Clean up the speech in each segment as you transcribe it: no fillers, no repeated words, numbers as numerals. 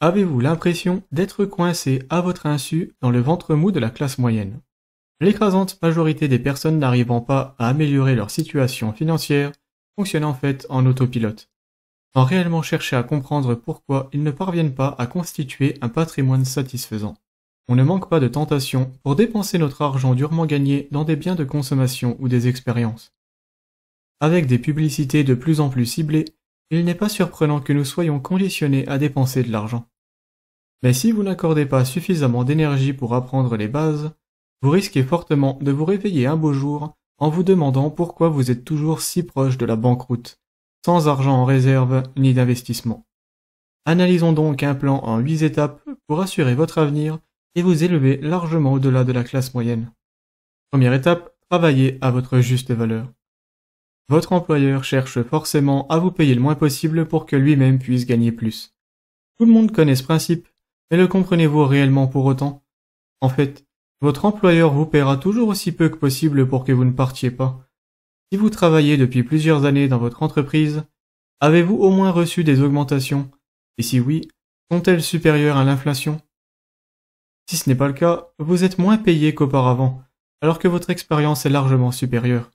Avez-vous l'impression d'être coincé à votre insu dans le ventre mou de la classe moyenne? L'écrasante majorité des personnes n'arrivant pas à améliorer leur situation financière fonctionnent en fait en autopilote, sans réellement chercher à comprendre pourquoi ils ne parviennent pas à constituer un patrimoine satisfaisant. On ne manque pas de tentations pour dépenser notre argent durement gagné dans des biens de consommation ou des expériences. Avec des publicités de plus en plus ciblées, il n'est pas surprenant que nous soyons conditionnés à dépenser de l'argent. Mais si vous n'accordez pas suffisamment d'énergie pour apprendre les bases, vous risquez fortement de vous réveiller un beau jour en vous demandant pourquoi vous êtes toujours si proche de la banqueroute, sans argent en réserve ni d'investissement. Analysons donc un plan en 8 étapes pour assurer votre avenir et vous élever largement au-delà de la classe moyenne. Première étape, travaillez à votre juste valeur. Votre employeur cherche forcément à vous payer le moins possible pour que lui-même puisse gagner plus. Tout le monde connaît ce principe, mais le comprenez-vous réellement pour autant? En fait, votre employeur vous paiera toujours aussi peu que possible pour que vous ne partiez pas. Si vous travaillez depuis plusieurs années dans votre entreprise, avez-vous au moins reçu des augmentations? Et si oui, sont-elles supérieures à l'inflation? Si ce n'est pas le cas, vous êtes moins payé qu'auparavant, alors que votre expérience est largement supérieure.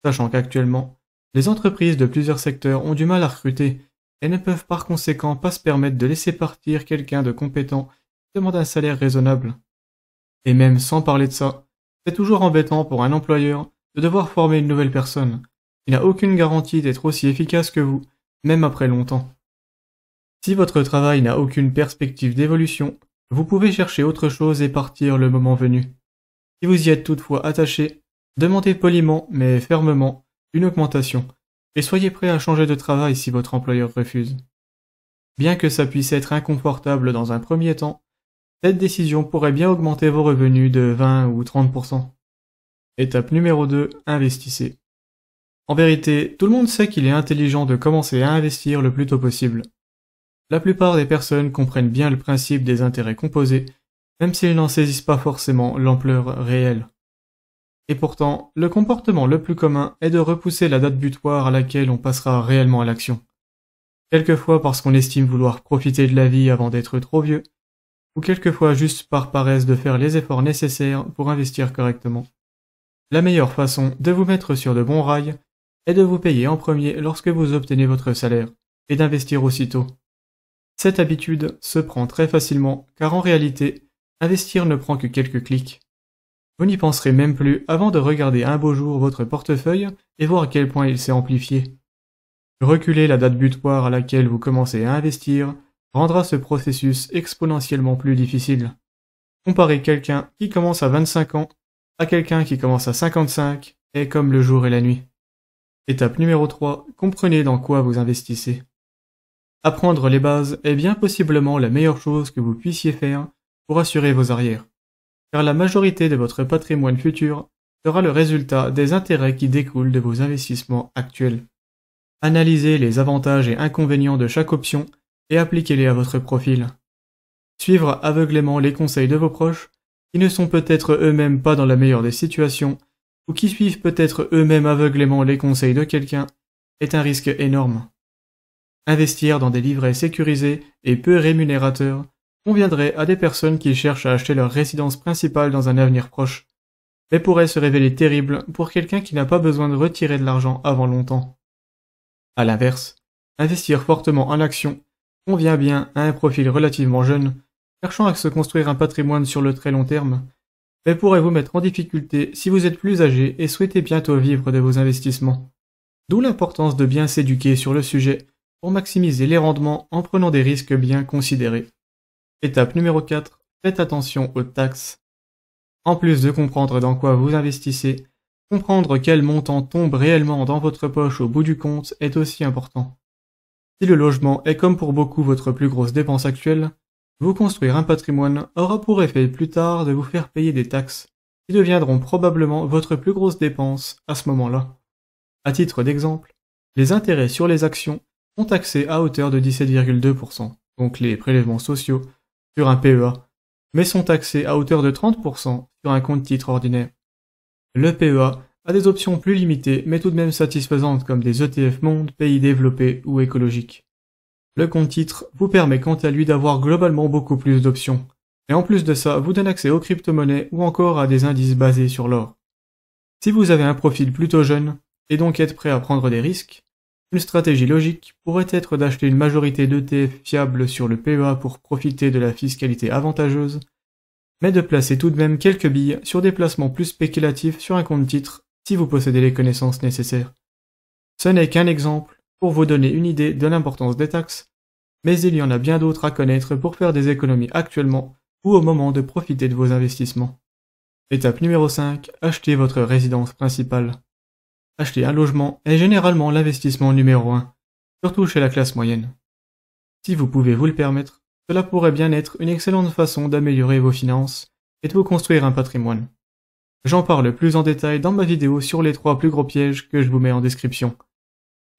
Sachant qu'actuellement, les entreprises de plusieurs secteurs ont du mal à recruter et ne peuvent par conséquent pas se permettre de laisser partir quelqu'un de compétent qui demande un salaire raisonnable. Et même sans parler de ça, c'est toujours embêtant pour un employeur de devoir former une nouvelle personne, qui n'a aucune garantie d'être aussi efficace que vous, même après longtemps. Si votre travail n'a aucune perspective d'évolution, vous pouvez chercher autre chose et partir le moment venu. Si vous y êtes toutefois attaché, demandez poliment mais fermement une augmentation, et soyez prêt à changer de travail si votre employeur refuse. Bien que ça puisse être inconfortable dans un premier temps, cette décision pourrait bien augmenter vos revenus de 20 ou 30%. Étape numéro 2, investissez. En vérité, tout le monde sait qu'il est intelligent de commencer à investir le plus tôt possible. La plupart des personnes comprennent bien le principe des intérêts composés, même s'ils n'en saisissent pas forcément l'ampleur réelle. Et pourtant, le comportement le plus commun est de repousser la date butoir à laquelle on passera réellement à l'action. Quelquefois parce qu'on estime vouloir profiter de la vie avant d'être trop vieux, ou quelquefois juste par paresse de faire les efforts nécessaires pour investir correctement. La meilleure façon de vous mettre sur de bons rails est de vous payer en premier lorsque vous obtenez votre salaire, et d'investir aussitôt. Cette habitude se prend très facilement, car en réalité, investir ne prend que quelques clics. Vous n'y penserez même plus avant de regarder un beau jour votre portefeuille et voir à quel point il s'est amplifié. Reculer la date butoir à laquelle vous commencez à investir rendra ce processus exponentiellement plus difficile. Comparez quelqu'un qui commence à 25 ans à quelqu'un qui commence à 55 est comme le jour et la nuit. Étape numéro 3, comprenez dans quoi vous investissez. Apprendre les bases est bien possiblement la meilleure chose que vous puissiez faire pour assurer vos arrières, car la majorité de votre patrimoine futur sera le résultat des intérêts qui découlent de vos investissements actuels. Analysez les avantages et inconvénients de chaque option et appliquez-les à votre profil. Suivre aveuglément les conseils de vos proches, qui ne sont peut-être eux-mêmes pas dans la meilleure des situations, ou qui suivent peut-être eux-mêmes aveuglément les conseils de quelqu'un, est un risque énorme. Investir dans des livrets sécurisés et peu rémunérateurs conviendrait à des personnes qui cherchent à acheter leur résidence principale dans un avenir proche, mais pourrait se révéler terrible pour quelqu'un qui n'a pas besoin de retirer de l'argent avant longtemps. À l'inverse, investir fortement en actions convient bien à un profil relativement jeune, cherchant à se construire un patrimoine sur le très long terme, mais pourrait vous mettre en difficulté si vous êtes plus âgé et souhaitez bientôt vivre de vos investissements. D'où l'importance de bien s'éduquer sur le sujet pour maximiser les rendements en prenant des risques bien considérés. Étape numéro 4, faites attention aux taxes. En plus de comprendre dans quoi vous investissez, comprendre quel montant tombe réellement dans votre poche au bout du compte est aussi important. Si le logement est comme pour beaucoup votre plus grosse dépense actuelle, vous construire un patrimoine aura pour effet plus tard de vous faire payer des taxes, qui deviendront probablement votre plus grosse dépense à ce moment-là. À titre d'exemple, les intérêts sur les actions sont taxés à hauteur de 17,2%, donc les prélèvements sociaux, sur un PEA, mais sont taxés à hauteur de 30% sur un compte titre ordinaire. Le PEA a des options plus limitées mais tout de même satisfaisantes comme des ETF monde, pays développés ou écologiques. Le compte titre vous permet quant à lui d'avoir globalement beaucoup plus d'options. Et en plus de ça, vous donne accès aux crypto-monnaies ou encore à des indices basés sur l'or. Si vous avez un profil plutôt jeune, et donc êtes prêt à prendre des risques, une stratégie logique pourrait être d'acheter une majorité d'ETF fiables sur le PEA pour profiter de la fiscalité avantageuse, mais de placer tout de même quelques billes sur des placements plus spéculatifs sur un compte titre si vous possédez les connaissances nécessaires. Ce n'est qu'un exemple pour vous donner une idée de l'importance des taxes, mais il y en a bien d'autres à connaître pour faire des économies actuellement ou au moment de profiter de vos investissements. Étape numéro 5, achetez votre résidence principale. Acheter un logement est généralement l'investissement numéro 1, surtout chez la classe moyenne. Si vous pouvez vous le permettre, cela pourrait bien être une excellente façon d'améliorer vos finances et de vous construire un patrimoine. J'en parle plus en détail dans ma vidéo sur les 3 plus gros pièges que je vous mets en description.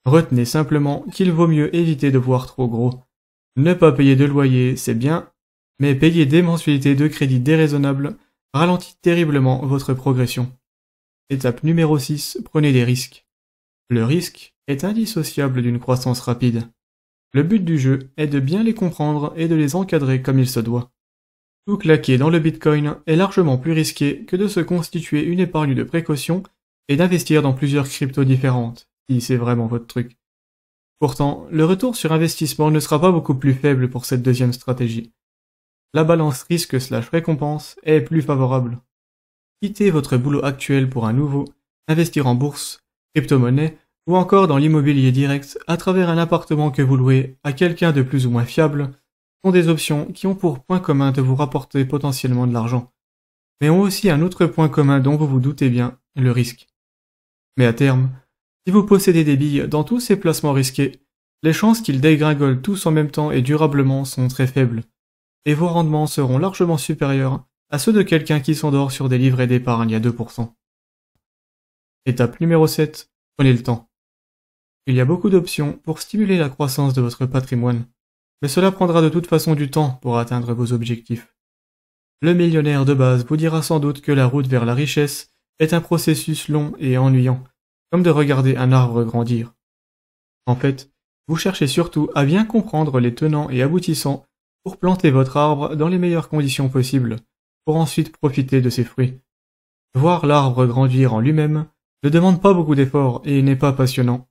Retenez simplement qu'il vaut mieux éviter de voir trop gros. Ne pas payer de loyer, c'est bien, mais payer des mensualités de crédit déraisonnables ralentit terriblement votre progression. Étape numéro 6, prenez des risques. Le risque est indissociable d'une croissance rapide. Le but du jeu est de bien les comprendre et de les encadrer comme il se doit. Tout claquer dans le Bitcoin est largement plus risqué que de se constituer une épargne de précaution et d'investir dans plusieurs cryptos différentes, si c'est vraiment votre truc. Pourtant, le retour sur investissement ne sera pas beaucoup plus faible pour cette deuxième stratégie. La balance risque/récompense est plus favorable. Quittez votre boulot actuel pour un nouveau, investir en bourse, crypto-monnaie ou encore dans l'immobilier direct à travers un appartement que vous louez à quelqu'un de plus ou moins fiable sont des options qui ont pour point commun de vous rapporter potentiellement de l'argent, mais ont aussi un autre point commun dont vous vous doutez bien, le risque. Mais à terme, si vous possédez des billes dans tous ces placements risqués, les chances qu'ils dégringolent tous en même temps et durablement sont très faibles, et vos rendements seront largement supérieurs à ceux de quelqu'un qui s'endort sur des livrets d'épargne à 2%. Étape numéro 7, prenez le temps. Il y a beaucoup d'options pour stimuler la croissance de votre patrimoine, mais cela prendra de toute façon du temps pour atteindre vos objectifs. Le millionnaire de base vous dira sans doute que la route vers la richesse est un processus long et ennuyant, comme de regarder un arbre grandir. En fait, vous cherchez surtout à bien comprendre les tenants et aboutissants pour planter votre arbre dans les meilleures conditions possibles, pour ensuite profiter de ses fruits. Voir l'arbre grandir en lui-même ne demande pas beaucoup d'efforts et n'est pas passionnant.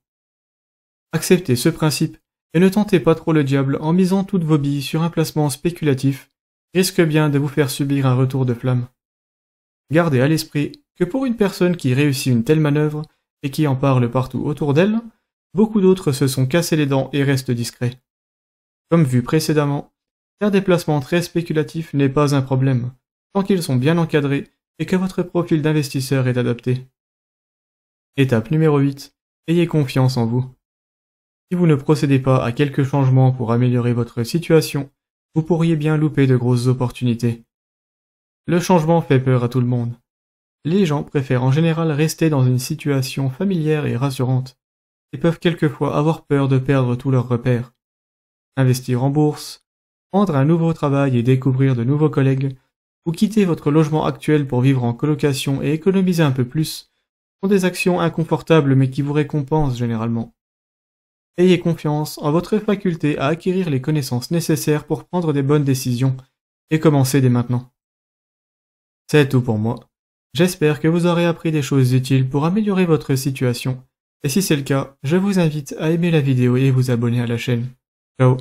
Acceptez ce principe et ne tentez pas trop le diable en misant toutes vos billes sur un placement spéculatif, risque bien de vous faire subir un retour de flamme. Gardez à l'esprit que pour une personne qui réussit une telle manœuvre et qui en parle partout autour d'elle, beaucoup d'autres se sont cassés les dents et restent discrets. Comme vu précédemment, faire des placements très spéculatifs n'est pas un problème, tant qu'ils sont bien encadrés et que votre profil d'investisseur est adapté. Étape numéro 8. Ayez confiance en vous. Si vous ne procédez pas à quelques changements pour améliorer votre situation, vous pourriez bien louper de grosses opportunités. Le changement fait peur à tout le monde. Les gens préfèrent en général rester dans une situation familière et rassurante, et peuvent quelquefois avoir peur de perdre tous leurs repères. Investir en bourse, prendre un nouveau travail et découvrir de nouveaux collègues, ou quitter votre logement actuel pour vivre en colocation et économiser un peu plus, sont des actions inconfortables mais qui vous récompensent généralement. Ayez confiance en votre faculté à acquérir les connaissances nécessaires pour prendre des bonnes décisions, et commencez dès maintenant. C'est tout pour moi. J'espère que vous aurez appris des choses utiles pour améliorer votre situation, et si c'est le cas, je vous invite à aimer la vidéo et vous abonner à la chaîne. Ciao.